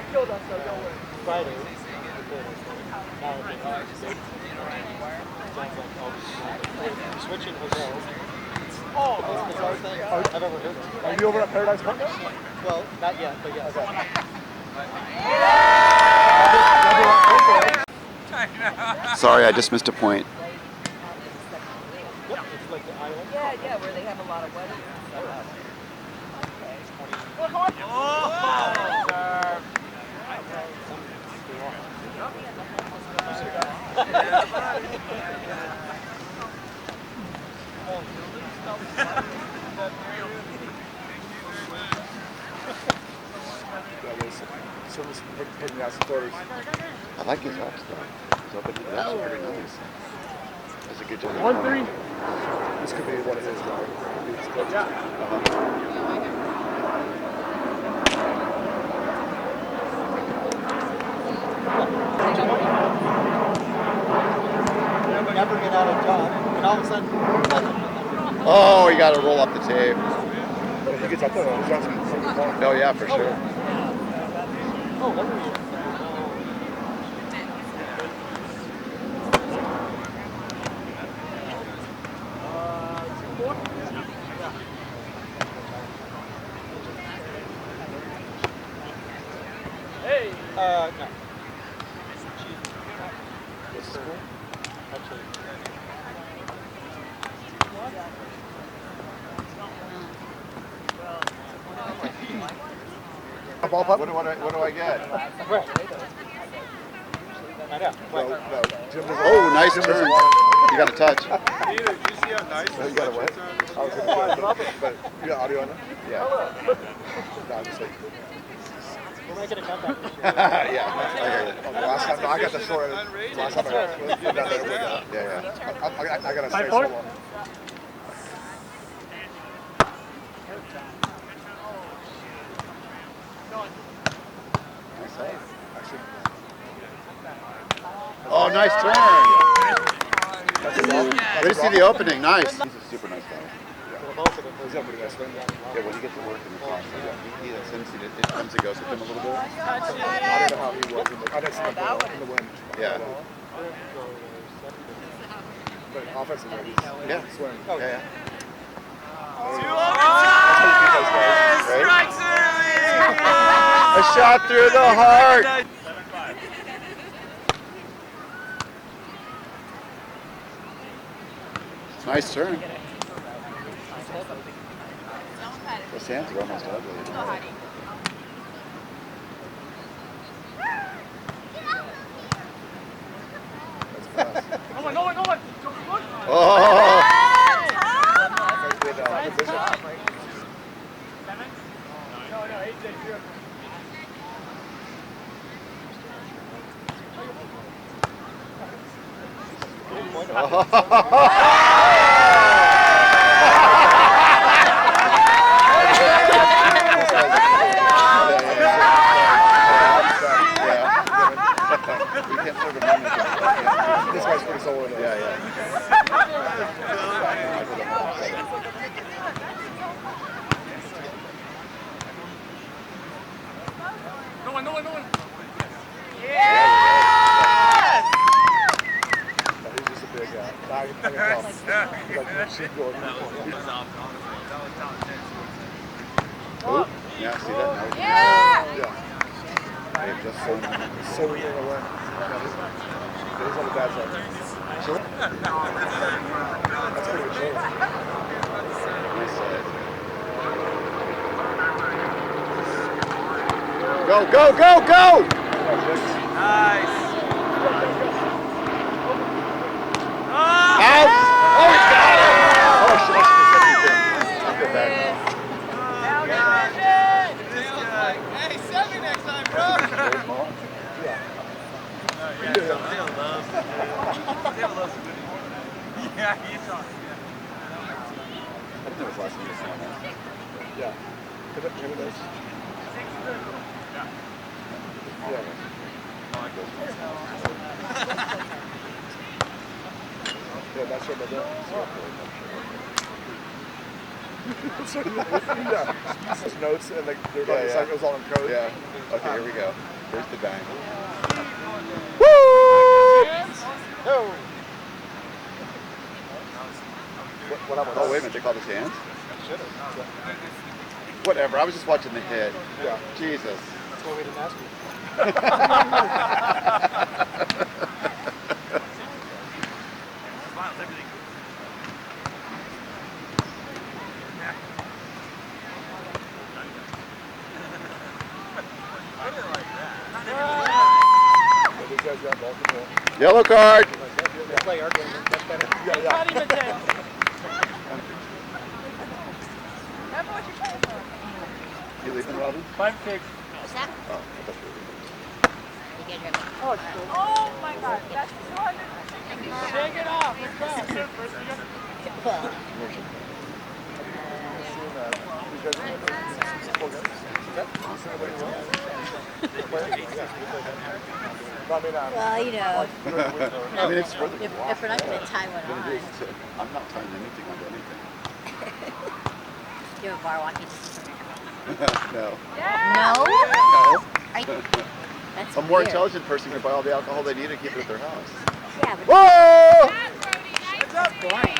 Friday. Now switching hotels. Oh, most bizarre thing I've ever heard of. Are you over at Paradise Park now? Well, not yet, but yes. Okay. Sorry, I just missed a point. Yep, it's like the island. Yeah, where they have a lot of weddings. Service putting out some photos. I like his ups though. His up and that's pretty nice. That's a good job. 1-3. This could be one of his guys. Never get out of job, and all of a sudden, Oh, you got to roll up the tape. He gets up there. He's got some fun. Oh yeah, for sure. oh, what are you? Hey! No. What's the score? Actually. Ball putt? What do I get? Right. No, Jim doesn't. Oh, nice turn. You got a touch. You got a what? I was going to but you got audio on that? Yeah. No, I'm just like. We're making a comeback. Yeah. Oh, the last time, no, I got the short. Last time I got Yeah. I got to say so long. Oh, nice turn. Good to see the opening. Nice. He's a super nice guy. He's got a pretty nice swing. Yeah, when you get to work in the class, he it comes and goes with him a little bit. I don't know how he was in the, I didn't see him in the wind. Yeah. But offensively, he's swing. Yeah. Strikes early! A shot through the heart. Nice turn. Those hands are almost ugly. Oh! This guy's pretty solid. Yeah. No one. Yes! He's just a big guy. I can tell. He's like machine gun. Oh, yeah, see that? Yeah! Yeah. They've just So we didn't win. He's on the bad side. That's pretty good show. nice side. Go! Nice. Out! Oh, he's got it! Oh, shit. Good back. Hey, send me next time, bro. Yeah, he's on. I didn't know his last name was Sam. Yeah. Him and those. Yeah. Yeah, not sure about that. So, yeah, just notes and like they're like, it's like it was all in code. Yeah. Okay, here we go. Here's the bang. No. What happened? Oh, wait a minute. They called his hands? Should have. Whatever. I was just watching the hit. Yeah. Jesus. That's why we didn't ask you. These guys got ball control. Yellow card. Play our game. That's better. Yeah. Remember what you're playing for. You leaving, Robin? 5-6. Oh, I thought you were leaving. Oh my God, that's 200. Take it off. Let's go. Well, you know, I mean, it's for the if we're not going to tie one But it on, is too. I'm not tying anything onto anything. you have a bar walking distance from your house. No. No? No. That's A more weird. intelligent person could buy all the alcohol they need and keep it at their house. Yeah, but Whoa! it's boring.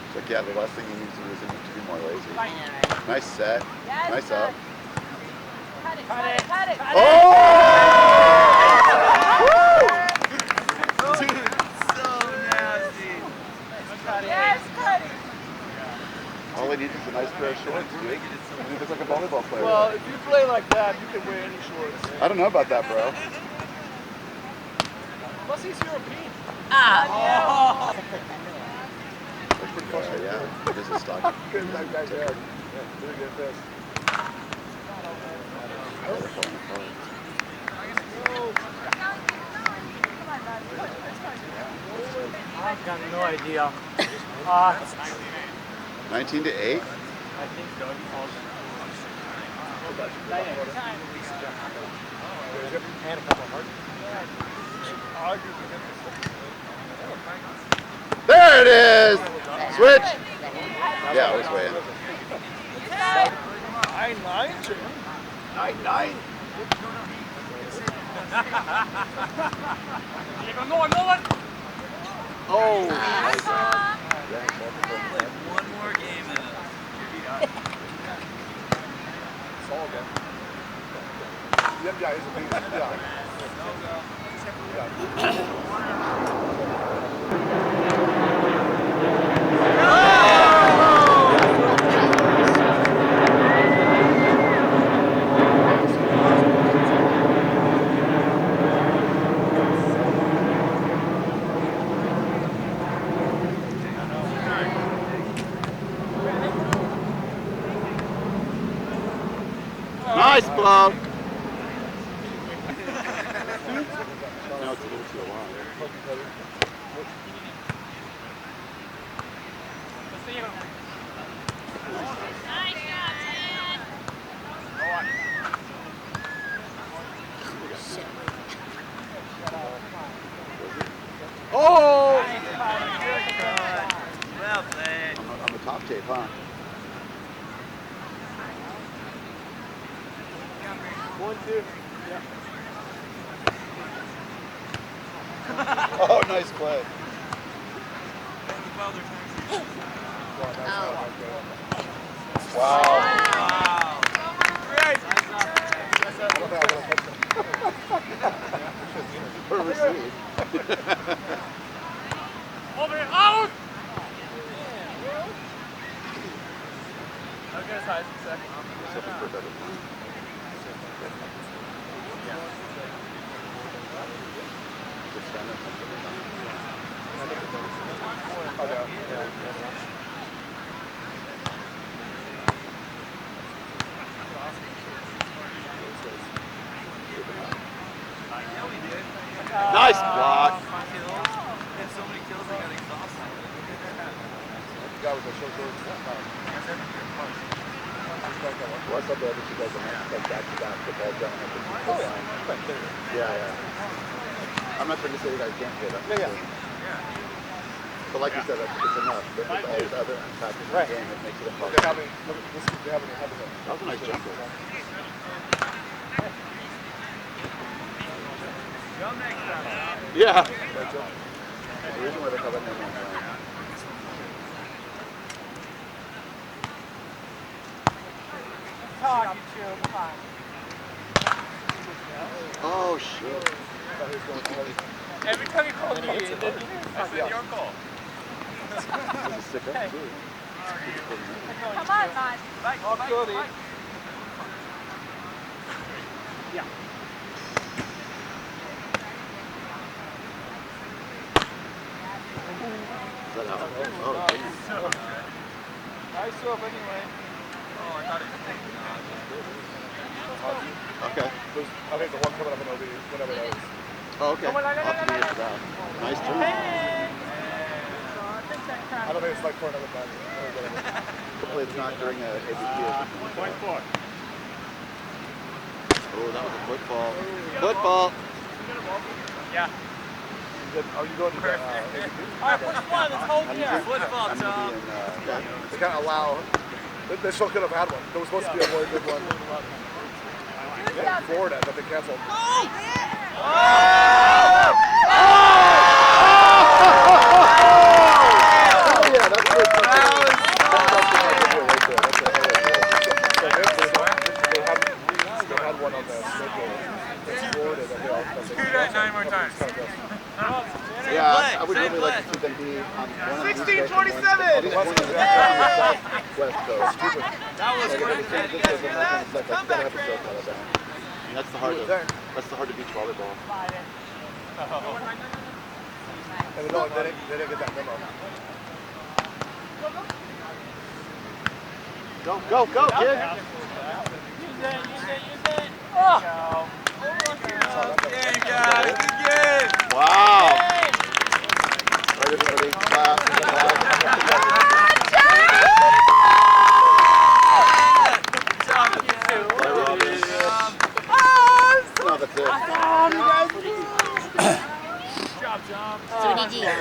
It's like, yeah, the last thing he needs to do is to be more lazy. I know, right? Nice set. Yes, Nice up. Cut it, cut it, cut it. Oh! Dude, so nasty. Yes, cut it. All he needs is a nice pair of shorts, dude. He looks like a volleyball player. Well, if you play like that, you can wear any shorts. I don't know about that, bro. Plus, he's European. Ah. That's pretty close, yeah. This is stock. Good that guy there. Yeah, really good this. I've got no idea. 19 to 8. I think so. And a couple of hearts. There it is! Switch! Yeah, I was way in. 9-9, Jim. 9-9. No one. Oh! One more game and It's all good. Yeah, he's a big Nice blow! Now it's a little too long. Oh! well played. On the top tape, huh? 1-2. Yeah. Oh, nice play. Wow. Wow. Great. For receive. Over it. Out. I'll get as high as a second. Something for better time. Just stand up something for time. Okay. Yeah. Nice block. Had so many kills, they got exhausted. The guy with the short shorts. Well, I thought the other two guys like back-to-back football down at the line. Yeah. I'm not trying to say you guys can't hit. Yeah. But like you said, it's enough. But with all the other factors in the Right. game, it makes it Look impossible. at how many. Look at this. They haven't had it. That was a nice jumper. Jump next time. Yeah. Great job. The reason why they call that name on Talk, you two. Come on. Oh, shit. Thought he was going hard. Every time you call me, I said your call. This is sick up, too. Come on, man. Bye. Off Cody. Is that out? Oh, damn. Nice serve anyway. Oh, I thought it was Okay. I think the one coming up in OB, whatever that is. Oh, okay. Off to me for that. Nice turn. I don't think it's like for another match or whatever. Hopefully it's not during a ABP or something. Point four. Oh, that was a football. Football. Yeah. Are you going to the ABP? All right, push one. Let's hold here. Football, I'm Tom. going to be in, They kind of allow. They still could have had one. There was supposed to be a really good one. Yeah, in Florida that they canceled. Oh, yeah, that's good. They had one on the schedule in Florida that they all Do that 9 more times. Yeah, I would really like to see them be on one of these 16:27. West Coast. That was great. Comeback train. And that's the heart of beach volleyball. And no, they didn't get that memo. Go, kid! Use it. Oh.